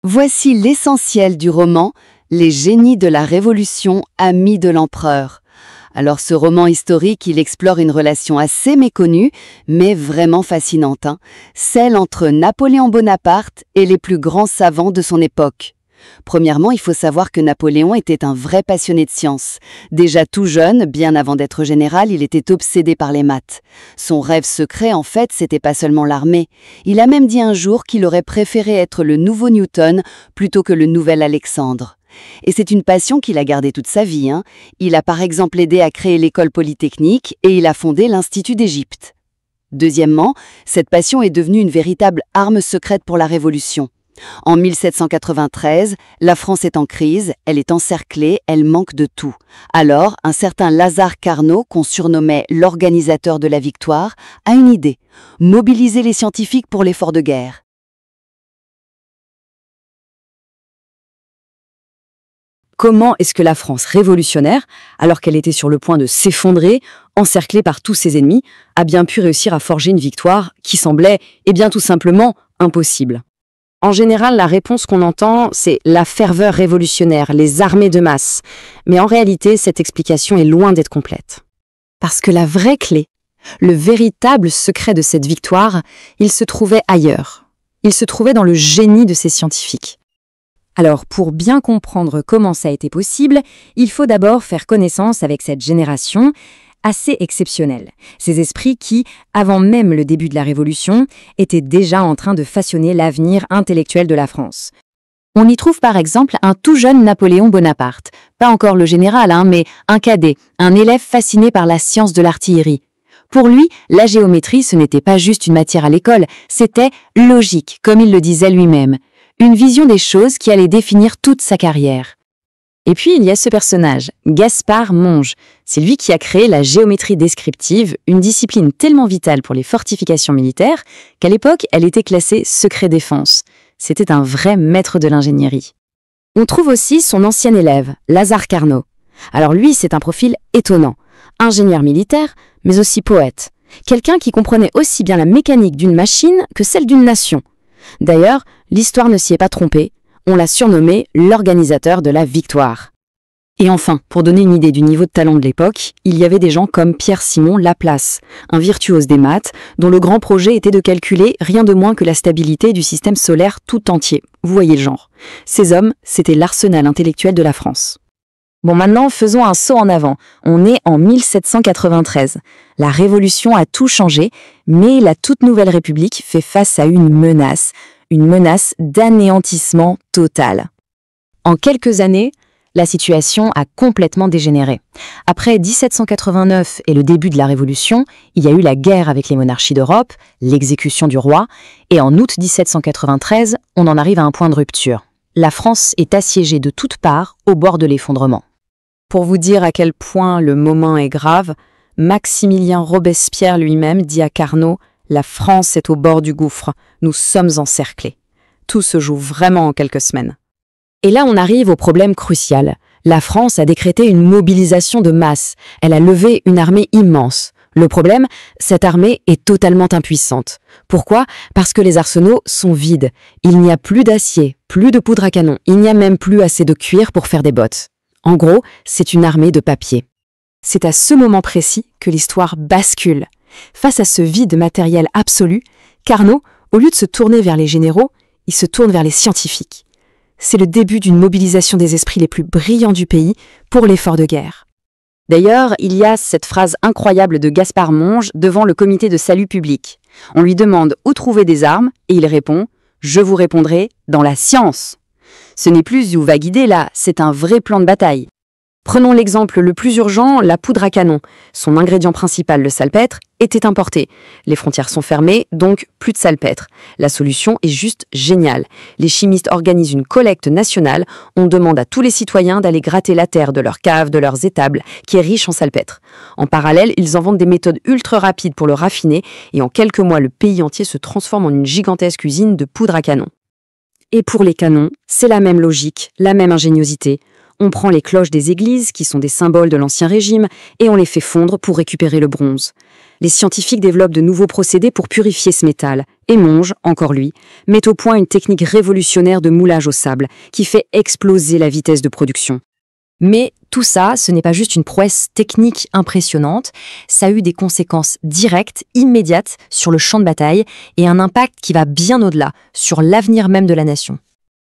Voici l'essentiel du roman « Les génies de la Révolution, amis de l'empereur ». Alors ce roman historique, il explore une relation assez méconnue, mais vraiment fascinante, celle entre Napoléon Bonaparte et les plus grands savants de son époque. Premièrement, il faut savoir que Napoléon était un vrai passionné de science. Déjà tout jeune, bien avant d'être général, il était obsédé par les maths. Son rêve secret, en fait, c'était pas seulement l'armée. Il a même dit un jour qu'il aurait préféré être le nouveau Newton plutôt que le nouvel Alexandre. Et c'est une passion qu'il a gardée toute sa vie. Il a par exemple aidé à créer l'école polytechnique et il a fondé l'Institut d'Égypte. Deuxièmement, cette passion est devenue une véritable arme secrète pour la Révolution. En 1793, la France est en crise, elle est encerclée, elle manque de tout. Alors, un certain Lazare Carnot, qu'on surnommait l'organisateur de la victoire, a une idée: mobiliser les scientifiques pour l'effort de guerre. Comment est-ce que la France révolutionnaire, alors qu'elle était sur le point de s'effondrer, encerclée par tous ses ennemis, a bien pu réussir à forger une victoire qui semblait, tout simplement, impossible? En général, la réponse qu'on entend, c'est la ferveur révolutionnaire, les armées de masse. Mais en réalité, cette explication est loin d'être complète. Parce que la vraie clé, le véritable secret de cette victoire, il se trouvait ailleurs. Il se trouvait dans le génie de ces scientifiques. Alors, pour bien comprendre comment ça a été possible, il faut d'abord faire connaissance avec cette génération assez exceptionnelle. Ces esprits qui, avant même le début de la Révolution, étaient déjà en train de façonner l'avenir intellectuel de la France. On y trouve par exemple un tout jeune Napoléon Bonaparte, pas encore le général, mais un cadet, un élève fasciné par la science de l'artillerie. Pour lui, la géométrie, ce n'était pas juste une matière à l'école, c'était logique, comme il le disait lui-même. Une vision des choses qui allait définir toute sa carrière. Et puis il y a ce personnage, Gaspard Monge. C'est lui qui a créé la géométrie descriptive, une discipline tellement vitale pour les fortifications militaires qu'à l'époque, elle était classée secret défense. C'était un vrai maître de l'ingénierie. On trouve aussi son ancien élève, Lazare Carnot. Alors lui, c'est un profil étonnant. Ingénieur militaire, mais aussi poète. Quelqu'un qui comprenait aussi bien la mécanique d'une machine que celle d'une nation. D'ailleurs, l'histoire ne s'y est pas trompée, on l'a surnommé l'organisateur de la victoire. Et enfin, pour donner une idée du niveau de talent de l'époque, il y avait des gens comme Pierre-Simon Laplace, un virtuose des maths, dont le grand projet était de calculer rien de moins que la stabilité du système solaire tout entier. Vous voyez le genre. Ces hommes, c'était l'arsenal intellectuel de la France. Bon, maintenant, faisons un saut en avant. On est en 1793. La Révolution a tout changé, mais la toute nouvelle République fait face à une menace d'anéantissement total. En quelques années, la situation a complètement dégénéré. Après 1789 et le début de la Révolution, il y a eu la guerre avec les monarchies d'Europe, l'exécution du roi, et en août 1793, on en arrive à un point de rupture. La France est assiégée de toutes parts au bord de l'effondrement. Pour vous dire à quel point le moment est grave, Maximilien Robespierre lui-même dit à Carnot « La France est au bord du gouffre, nous sommes encerclés ». Tout se joue vraiment en quelques semaines. Et là, on arrive au problème crucial. La France a décrété une mobilisation de masse. Elle a levé une armée immense. Le problème, cette armée est totalement impuissante. Pourquoi? Parce que les arsenaux sont vides. Il n'y a plus d'acier, plus de poudre à canon. Il n'y a même plus assez de cuir pour faire des bottes. En gros, c'est une armée de papier. C'est à ce moment précis que l'histoire bascule. Face à ce vide matériel absolu, Carnot, au lieu de se tourner vers les généraux, il se tourne vers les scientifiques. C'est le début d'une mobilisation des esprits les plus brillants du pays pour l'effort de guerre. D'ailleurs, il y a cette phrase incroyable de Gaspard Monge devant le comité de salut public. On lui demande où trouver des armes et il répond « Je vous répondrai dans la science ». Ce n'est plus une vague idée là, c'est un vrai plan de bataille. Prenons l'exemple le plus urgent, la poudre à canon. Son ingrédient principal, le salpêtre, était importé. Les frontières sont fermées, donc plus de salpêtre. La solution est juste géniale. Les chimistes organisent une collecte nationale. On demande à tous les citoyens d'aller gratter la terre de leurs caves, de leurs étables, qui est riche en salpêtre. En parallèle, ils inventent des méthodes ultra rapides pour le raffiner, et en quelques mois, le pays entier se transforme en une gigantesque usine de poudre à canon. Et pour les canons, c'est la même logique, la même ingéniosité. On prend les cloches des églises, qui sont des symboles de l'Ancien Régime, et on les fait fondre pour récupérer le bronze. Les scientifiques développent de nouveaux procédés pour purifier ce métal. Et Monge, encore lui, met au point une technique révolutionnaire de moulage au sable qui fait exploser la vitesse de production. Mais tout ça, ce n'est pas juste une prouesse technique impressionnante, ça a eu des conséquences directes, immédiates sur le champ de bataille et un impact qui va bien au-delà, sur l'avenir même de la nation.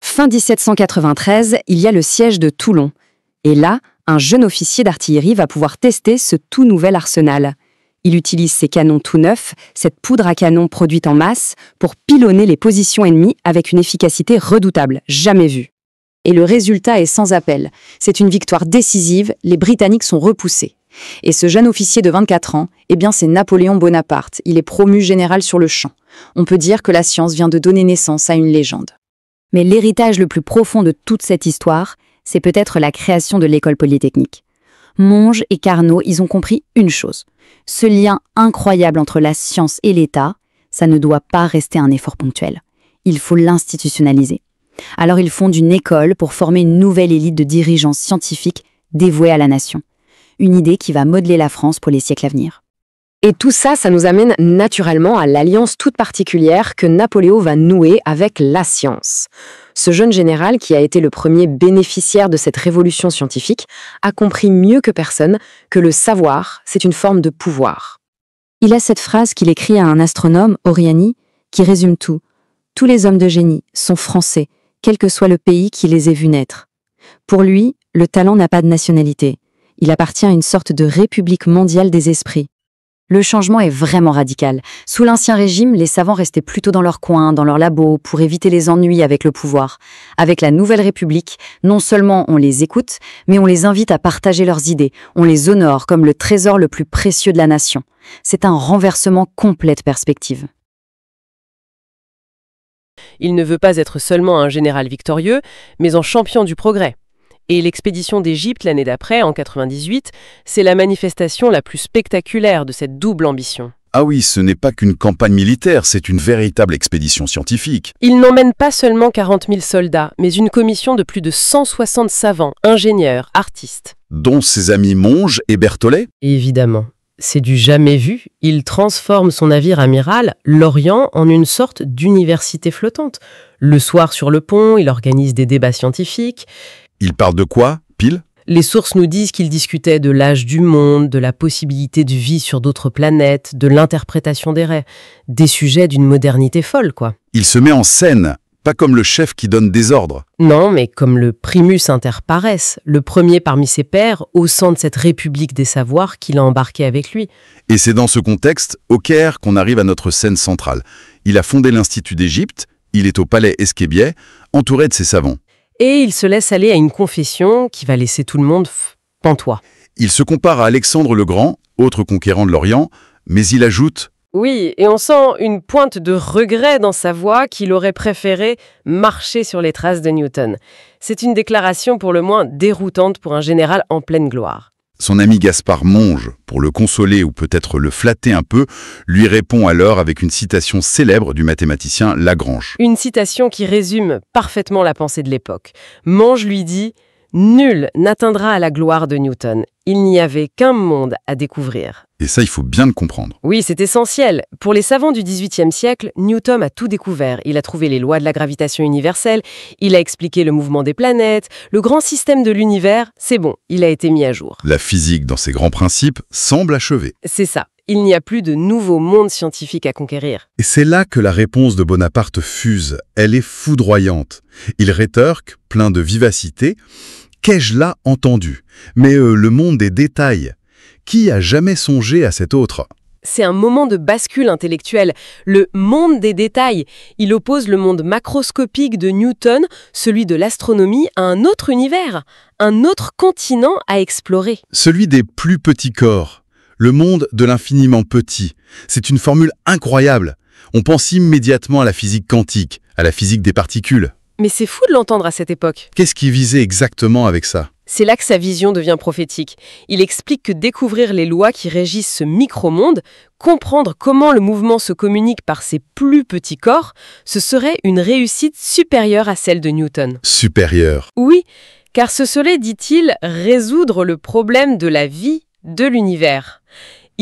Fin 1793, il y a le siège de Toulon. Et là, un jeune officier d'artillerie va pouvoir tester ce tout nouvel arsenal. Il utilise ses canons tout neufs, cette poudre à canon produite en masse, pour pilonner les positions ennemies avec une efficacité redoutable, jamais vue. Et le résultat est sans appel. C'est une victoire décisive, les Britanniques sont repoussés. Et ce jeune officier de 24 ans, eh bien c'est Napoléon Bonaparte, il est promu général sur le champ. On peut dire que la science vient de donner naissance à une légende. Mais l'héritage le plus profond de toute cette histoire, c'est peut-être la création de l'école polytechnique. Monge et Carnot, ils ont compris une chose. Ce lien incroyable entre la science et l'État, ça ne doit pas rester un effort ponctuel. Il faut l'institutionnaliser. Alors ils fondent une école pour former une nouvelle élite de dirigeants scientifiques dévoués à la nation. Une idée qui va modeler la France pour les siècles à venir. Et tout ça, ça nous amène naturellement à l'alliance toute particulière que Napoléon va nouer avec la science. Ce jeune général, qui a été le premier bénéficiaire de cette révolution scientifique, a compris mieux que personne que le savoir, c'est une forme de pouvoir. Il a cette phrase qu'il écrit à un astronome, Oriani, qui résume tout. Tous les hommes de génie sont français, quel que soit le pays qui les ait vus naître. Pour lui, le talent n'a pas de nationalité. Il appartient à une sorte de république mondiale des esprits. Le changement est vraiment radical. Sous l'Ancien Régime, les savants restaient plutôt dans leur coin, dans leur labo, pour éviter les ennuis avec le pouvoir. Avec la Nouvelle République, non seulement on les écoute, mais on les invite à partager leurs idées. On les honore comme le trésor le plus précieux de la nation. C'est un renversement complet de perspective. Il ne veut pas être seulement un général victorieux, mais un champion du progrès. Et l'expédition d'Égypte l'année d'après, en 98, c'est la manifestation la plus spectaculaire de cette double ambition. Ah oui, ce n'est pas qu'une campagne militaire, c'est une véritable expédition scientifique. Il n'emmène pas seulement 40 000 soldats, mais une commission de plus de 160 savants, ingénieurs, artistes. Dont ses amis Monge et Berthollet. Évidemment. C'est du jamais vu. Il transforme son navire amiral, l'Orient, en une sorte d'université flottante. Le soir sur le pont, il organise des débats scientifiques. Il parle de quoi, pile ? Les sources nous disent qu'il discutait de l'âge du monde, de la possibilité de vie sur d'autres planètes, de l'interprétation des rêves. Des sujets d'une modernité folle, quoi. Il se met en scène, pas comme le chef qui donne des ordres. Non, mais comme le primus inter pares, le premier parmi ses pairs, au sein de cette république des savoirs qu'il a embarqué avec lui. Et c'est dans ce contexte, au Caire, qu'on arrive à notre scène centrale. Il a fondé l'Institut d'Égypte, il est au palais Esquébiet, entouré de ses savants. Et il se laisse aller à une confession qui va laisser tout le monde pantois. Il se compare à Alexandre le Grand, autre conquérant de l'Orient, mais il ajoute « Oui, et on sent une pointe de regret dans sa voix qu'il aurait préféré marcher sur les traces de Newton. C'est une déclaration pour le moins déroutante pour un général en pleine gloire. Son ami Gaspard Monge, pour le consoler ou peut-être le flatter un peu, lui répond alors avec une citation célèbre du mathématicien Lagrange. Une citation qui résume parfaitement la pensée de l'époque. Monge lui dit « Nul n'atteindra à la gloire de Newton. Il n'y avait qu'un monde à découvrir. » Et ça, il faut bien le comprendre. Oui, c'est essentiel. Pour les savants du XVIIIe siècle, Newton a tout découvert. Il a trouvé les lois de la gravitation universelle, il a expliqué le mouvement des planètes, le grand système de l'univers, c'est bon, il a été mis à jour. La physique, dans ses grands principes, semble achevée. C'est ça. Il n'y a plus de nouveau monde scientifique à conquérir. Et c'est là que la réponse de Bonaparte fuse. Elle est foudroyante. Il rétorque, plein de vivacité. « Qu'ai-je là entendu ? Mais le monde des détails. Qui a jamais songé à cet autre ?» C'est un moment de bascule intellectuelle. Le monde des détails. Il oppose le monde macroscopique de Newton, celui de l'astronomie, à un autre univers, un autre continent à explorer. Celui des plus petits corps. Le monde de l'infiniment petit. C'est une formule incroyable. On pense immédiatement à la physique quantique, à la physique des particules. Mais c'est fou de l'entendre à cette époque. Qu'est-ce qu'il visait exactement avec ça ? C'est là que sa vision devient prophétique. Il explique que découvrir les lois qui régissent ce micro-monde, comprendre comment le mouvement se communique par ses plus petits corps, ce serait une réussite supérieure à celle de Newton. Supérieure. Oui, car ce serait, dit-il, résoudre le problème de la vie de l'univers.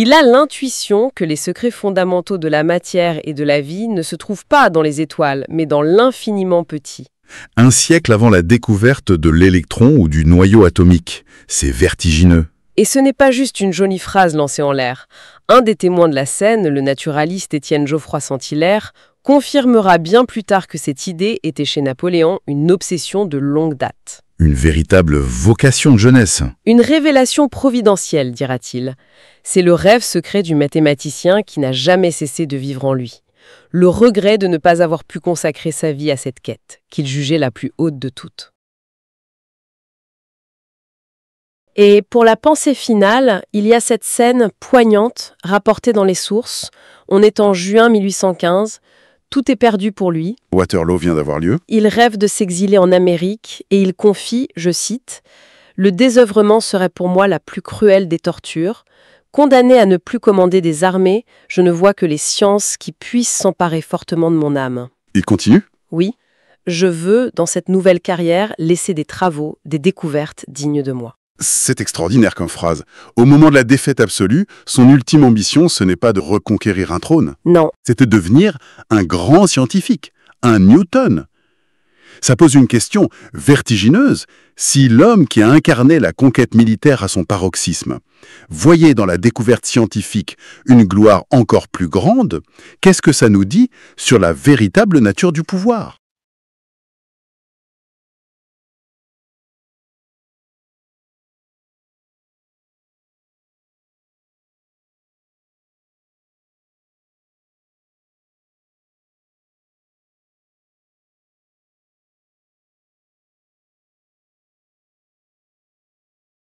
Il a l'intuition que les secrets fondamentaux de la matière et de la vie ne se trouvent pas dans les étoiles, mais dans l'infiniment petit. Un siècle avant la découverte de l'électron ou du noyau atomique. C'est vertigineux. Et ce n'est pas juste une jolie phrase lancée en l'air. Un des témoins de la scène, le naturaliste Étienne Geoffroy-Saint-Hilaire, confirmera bien plus tard que cette idée était chez Napoléon une obsession de longue date. Une véritable vocation de jeunesse. Une révélation providentielle, dira-t-il. C'est le rêve secret du mathématicien qui n'a jamais cessé de vivre en lui. Le regret de ne pas avoir pu consacrer sa vie à cette quête, qu'il jugeait la plus haute de toutes. Et pour la pensée finale, il y a cette scène poignante, rapportée dans les sources. On est en juin 1815, tout est perdu pour lui. Waterloo vient d'avoir lieu. Il rêve de s'exiler en Amérique et il confie, je cite, « Le désœuvrement serait pour moi la plus cruelle des tortures. Condamné à ne plus commander des armées, je ne vois que les sciences qui puissent s'emparer fortement de mon âme. » Il continue. Oui, je veux, dans cette nouvelle carrière, laisser des travaux, des découvertes dignes de moi. C'est extraordinaire comme phrase. Au moment de la défaite absolue, son ultime ambition, ce n'est pas de reconquérir un trône. Non. C'est de devenir un grand scientifique, un Newton. Ça pose une question vertigineuse. Si l'homme qui a incarné la conquête militaire à son paroxysme voyait dans la découverte scientifique une gloire encore plus grande, qu'est-ce que ça nous dit sur la véritable nature du pouvoir ?